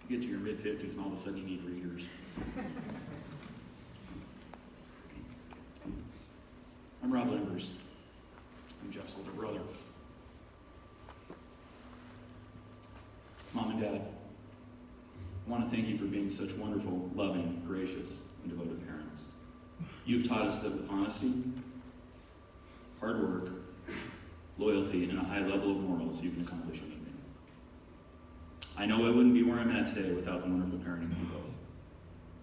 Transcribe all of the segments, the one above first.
You get to your mid-50s and all of a sudden you need readers. I'm Rob Limbers. I'm Jeff's older brother. Mom and Dad, I want to thank you for being such wonderful, loving, gracious, and devoted parents. You've taught us that with honesty, hard work, loyalty, and a high level of morals, you can accomplish anything. I know I wouldn't be where I'm at today without the wonderful parenting of you both.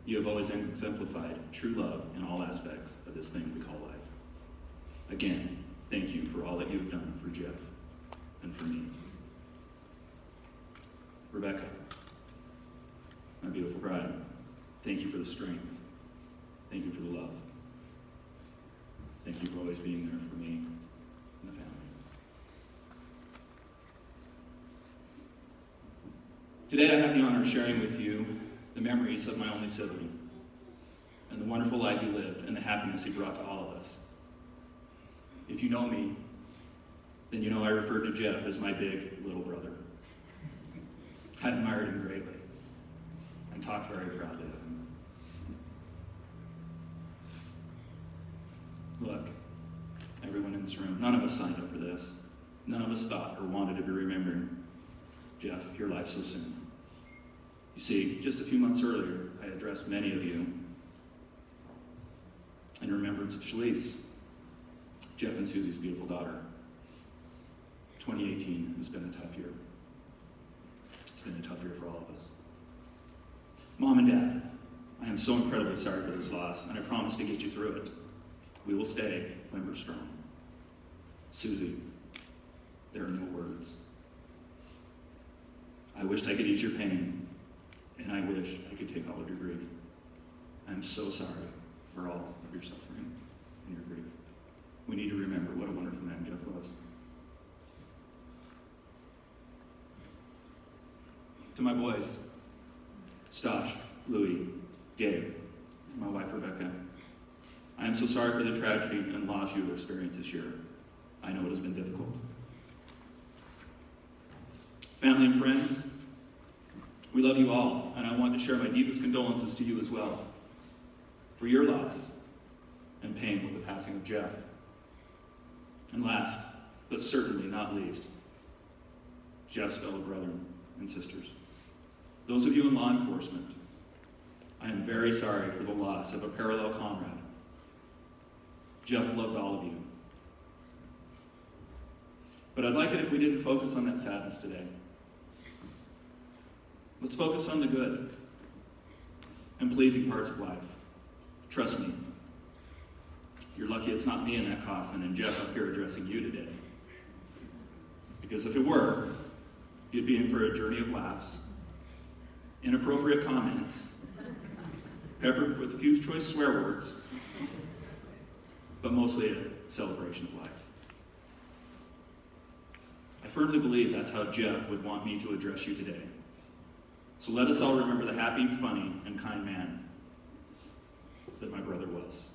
You have always exemplified true love in all aspects of this thing we call life. Again, thank you for all that you've done for Jeff and for me. Rebecca, my beautiful bride, thank you for the strength. Thank you for the love. Thank you for always being there for me and the family. Today I have the honor of sharing with you the memories of my only sibling and the wonderful life he lived and the happiness he brought to all of us. If you know me, then you know I refer to Jeff as my big little brother. I admired him greatly and talked very proudly of him. Look, everyone in this room, none of us signed up for this. None of us thought or wanted to be remembering Jeff, your life so soon. You see, just a few months earlier, I addressed many of you in remembrance of Shalise, Jeff and Susie's beautiful daughter. 2018 has been a tough year. It's been a tough year for all of us. Mom and Dad, I am so incredibly sorry for this loss, and I promise to get you through it. We will stay Limber strong. Susie, there are no words. I wished I could ease your pain, and I wish I could take all of your grief. I'm so sorry for all of your suffering and your grief. We need to remember what a wonderful man Jeff was. To my boys, Stosh, Louie, Gabe, and my wife Rebecca, I am so sorry for the tragedy and loss you have experienced this year. I know it has been difficult. Family and friends, we love you all, and I want to share my deepest condolences to you as well for your loss and pain with the passing of Jeff. And last, but certainly not least, Jeff's fellow brethren and sisters. Those of you in law enforcement, I am very sorry for the loss of a parallel comrade. Jeff loved all of you. But I'd like it if we didn't focus on that sadness today. Let's focus on the good and pleasing parts of life. Trust me, you're lucky it's not me in that coffin and Jeff up here addressing you today. Because if it were, you'd be in for a journey of laughs, inappropriate comments, peppered with a few choice swear words, but mostly a celebration of life. I firmly believe that's how Jeff would want me to address you today. So let us all remember the happy, funny, and kind man that my brother was.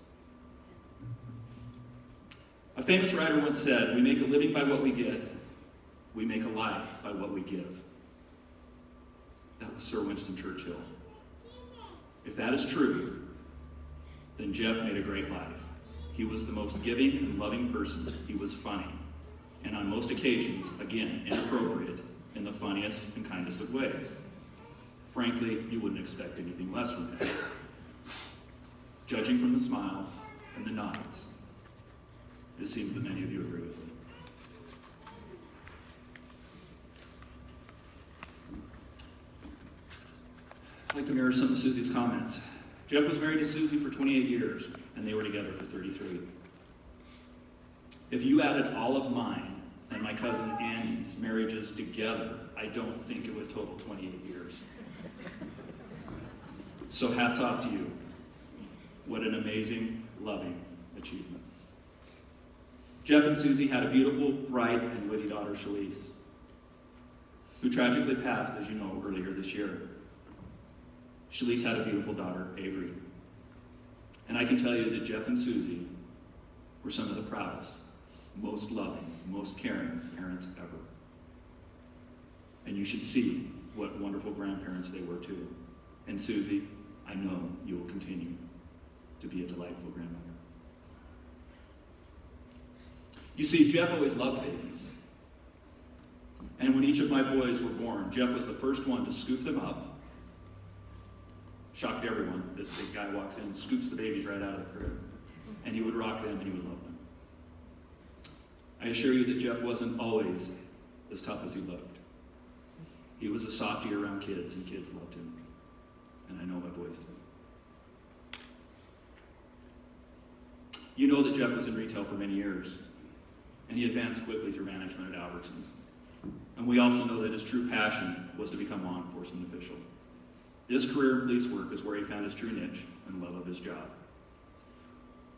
A famous writer once said, "We make a living by what we get. We make a life by what we give." That was Sir Winston Churchill. If that is true, then Jeff made a great life. He was the most giving and loving person. He was funny, and on most occasions, again, inappropriate in the funniest and kindest of ways. Frankly, you wouldn't expect anything less from him. Judging from the smiles and the nods, it seems that many of you agree with me. I'd like to mirror some of Susie's comments. Jeff was married to Susie for 28 years, and they were together for 33. If you added all of mine and my cousin Annie's marriages together, I don't think it would total 28 years. So hats off to you. What an amazing, loving achievement. Jeff and Susie had a beautiful, bright, and witty daughter, Shalise, who tragically passed, as you know, earlier this year. Shalise had a beautiful daughter, Avery. And I can tell you that Jeff and Susie were some of the proudest, most loving, most caring parents ever. And you should see what wonderful grandparents they were too. And Susie, I know you will continue to be a delightful grandmother. You see, Jeff always loved babies. And when each of my boys were born, Jeff was the first one to scoop them up. Shocked everyone. This big guy walks in, scoops the babies right out of the crib. And he would rock them and he would love them. I assure you that Jeff wasn't always as tough as he looked. He was a softie around kids, and kids loved him. And I know my boys did. You know that Jeff was in retail for many years, and he advanced quickly through management at Albertsons. And we also know that his true passion was to become a law enforcement official. His career in police work is where he found his true niche and love of his job.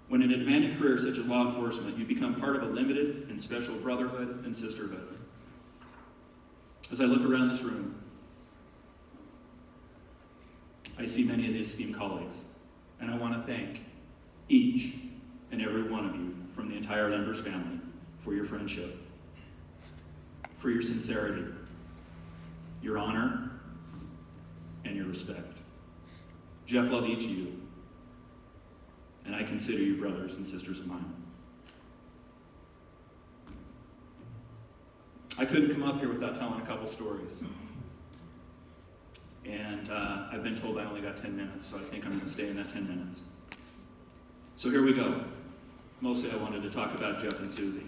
When in a demanding career such as law enforcement, you become part of a limited and special brotherhood and sisterhood. As I look around this room, I see many of the esteemed colleagues, and I want to thank each and every one of you from the entire Lenders family for your friendship, for your sincerity, your honor, and your respect. Jeff loved each of you, and I consider you brothers and sisters of mine. I couldn't come up here without telling a couple stories. And I've been told I only got 10 minutes, so I think I'm going to stay in that 10 minutes. So here we go. Mostly I wanted to talk about Jeff and Susie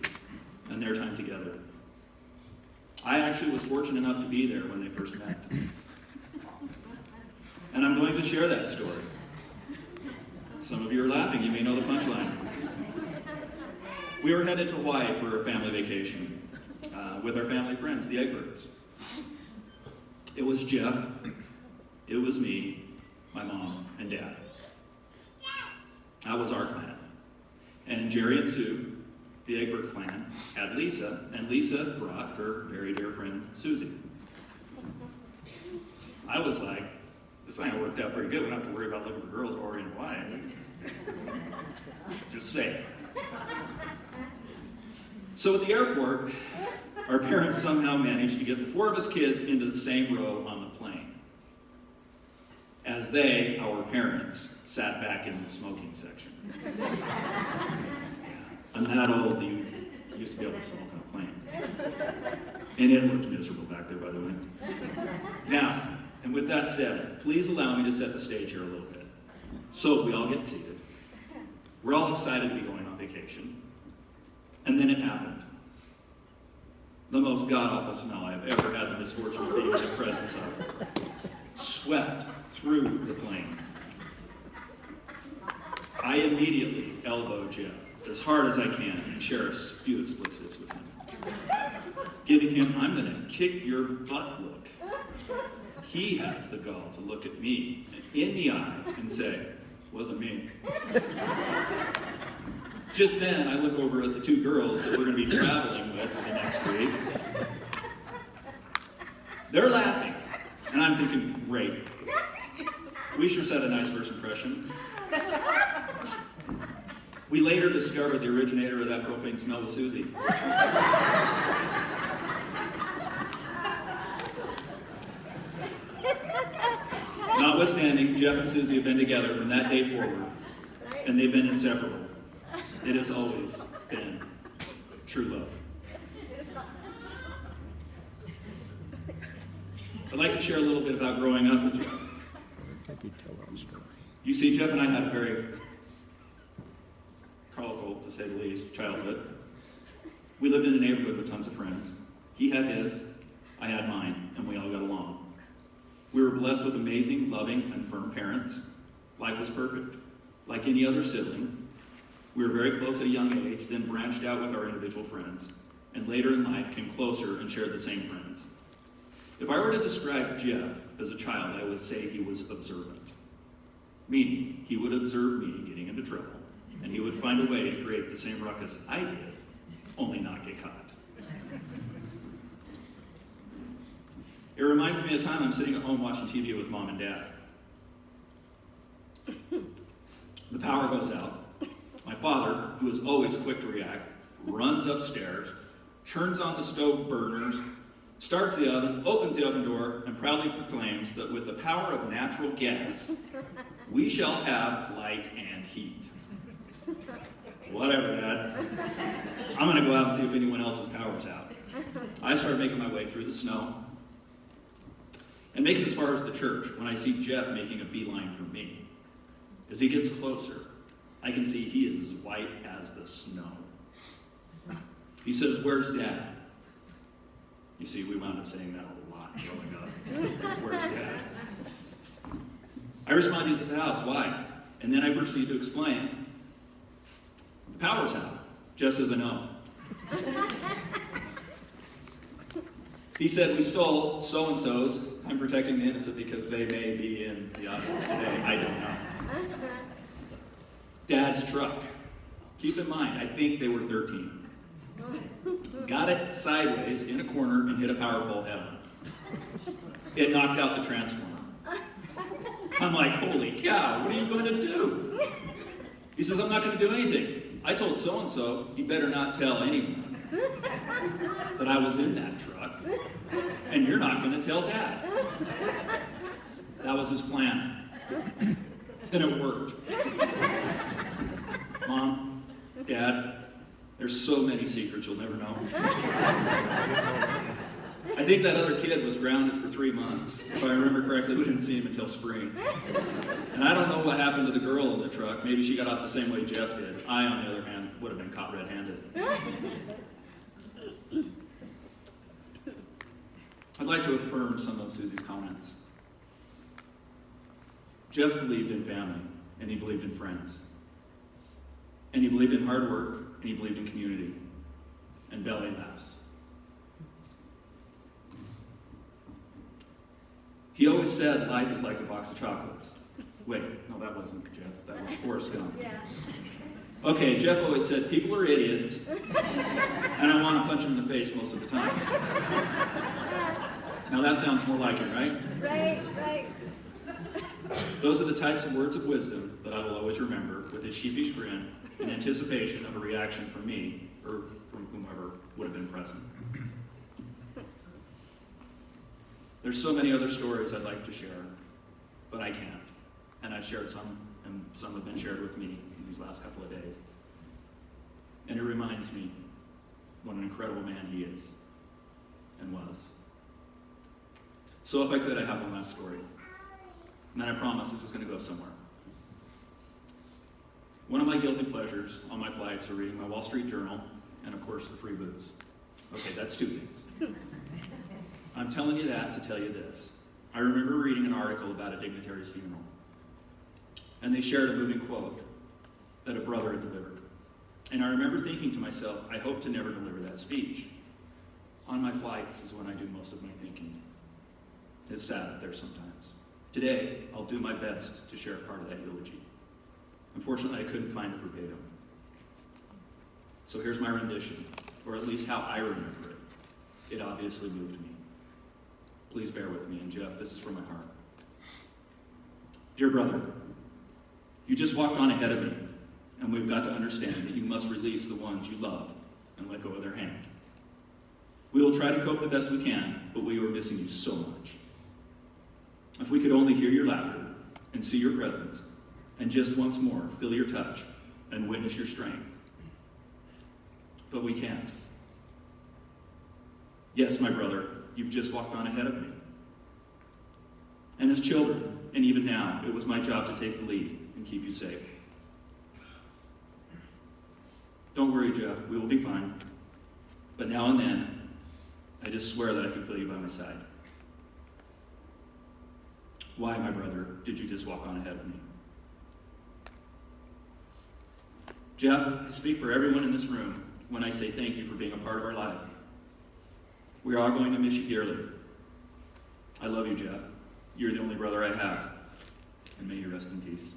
and their time together. I actually was fortunate enough to be there when they first met. And I'm going to share that story. Some of you are laughing. You may know the punchline. We were headed to Hawaii for a family vacation with our family friends, the Egberts. It was Jeff, it was me, my mom, and Dad. That was our clan. And Jerry and Sue, the Egbert clan, had Lisa, and Lisa brought her very dear friend, Susie. I was like, this thing worked out pretty good. We don't have to worry about looking for girls while we're in Hawaii. Just say. So at the airport, our parents somehow managed to get the four of us kids into the same row on the plane, as they, our parents, sat back in the smoking section. I'm that old, you used to be able to smoke on a plane. And it looked miserable back there, by the way. Now, and with that said, please allow me to set the stage here a little bit. So we all get seated. We're all excited to be going on vacation. And then it happened. The most god-awful smell I've ever had the misfortune of being in the presence of swept through the plane. I immediately elbow Jeff as hard as I can and share a few explicits with him, giving him, I'm going to kick your butt look. He has the gall to look at me in the eye and say, wasn't me. Just then, I look over at the two girls that we're going to be traveling with for the next week. They're laughing, and I'm thinking, great. We sure set a nice first impression. We later discovered the originator of that profane smell was Susie. Notwithstanding, Jeff and Susie have been together from that day forward, and they've been inseparable. It has always been true love. I'd like to share a little bit about growing up with Jeff. You see, Jeff and I had a very colorful, to say the least, childhood. We lived in a neighborhood with tons of friends. He had his, I had mine, and we all got along. We were blessed with amazing, loving, and firm parents. Life was perfect. Like any other sibling, we were very close at a young age, then branched out with our individual friends, and later in life came closer and shared the same friends. If I were to describe Jeff as a child, I would say he was observant. Meaning, he would observe me getting into trouble, and he would find a way to create the same ruckus I did, only not get caught. It reminds me of a time I'm sitting at home watching TV with Mom and Dad. The power goes out. My father, who is always quick to react, runs upstairs, turns on the stove burners, starts the oven, opens the oven door, and proudly proclaims that with the power of natural gas, we shall have light and heat. Whatever, Dad. I'm going to go out and see if anyone else's power's out. I start making my way through the snow and make it as far as the church when I see Jeff making a beeline for me. As he gets closer, I can see he is as white as the snow. He says, "Where's Dad?" You see, we wound up saying that a lot growing up. "Where's Dad?" I respond, "He's at the house." "Why?" And then I proceed to explain. "The power's out." Jeff says, "I know." He said, "We stole so-and-so's." I'm protecting the innocent because they may be in the audience today. I don't know. Dad's truck. Keep in mind, I think they were 13. Got it sideways in a corner and hit a power pole head on. It knocked out the transformer. I'm like, "Holy cow, what are you going to do?" He says, "I'm not going to do anything. I told so-and-so he better not tell anyone that I was in that truck, and you're not going to tell Dad." That was his plan. And it worked. Mom, Dad, there's so many secrets you'll never know. I think that other kid was grounded for 3 months. If I remember correctly, we didn't see him until spring. And I don't know what happened to the girl in the truck. Maybe she got off the same way Jeff did. I, on the other hand, would have been caught red-handed. I'd like to affirm some of Susie's comments. Jeff believed in family, and he believed in friends. And he believed in hard work, and he believed in community, and belly laughs. He always said life is like a box of chocolates. Wait, no, that wasn't Jeff. That was Forrest Gump. Yeah. Okay, Jeff always said people are idiots, and I want to punch them in the face most of the time. Now that sounds more like it, right? Right. Those are the types of words of wisdom that I will always remember with a sheepish grin in anticipation of a reaction from me or from whomever would have been present. There's so many other stories I'd like to share, but I can't. And I've shared some, and some have been shared with me in these last couple of days. And it reminds me what an incredible man he is and was. So if I could, I have one last story. And then I promise this is going to go somewhere. One of my guilty pleasures on my flights are reading my Wall Street Journal and, of course, the free booze. Okay, that's 2 things. I'm telling you that to tell you this. I remember reading an article about a dignitary's funeral. And they shared a moving quote that a brother had delivered. And I remember thinking to myself, I hope to never deliver that speech. On my flights is when I do most of my thinking. It's sad up there sometimes. Today, I'll do my best to share part of that eulogy. Unfortunately, I couldn't find it verbatim. So here's my rendition, or at least how I remember it. It obviously moved me. Please bear with me, and Jeff, this is from my heart. Dear brother, you just walked on ahead of me, and we've got to understand that you must release the ones you love and let go of their hand. We will try to cope the best we can, but we are missing you so much. If we could only hear your laughter and see your presence, and just once more feel your touch and witness your strength. But we can't. Yes, my brother, you've just walked on ahead of me. And as children, and even now, it was my job to take the lead and keep you safe. Don't worry, Jeff, we will be fine. But now and then, I just swear that I can feel you by my side. Why, my brother, did you just walk on ahead of me? Jeff, I speak for everyone in this room when I say thank you for being a part of our life. We are going to miss you dearly. I love you, Jeff. You're the only brother I have, and may you rest in peace.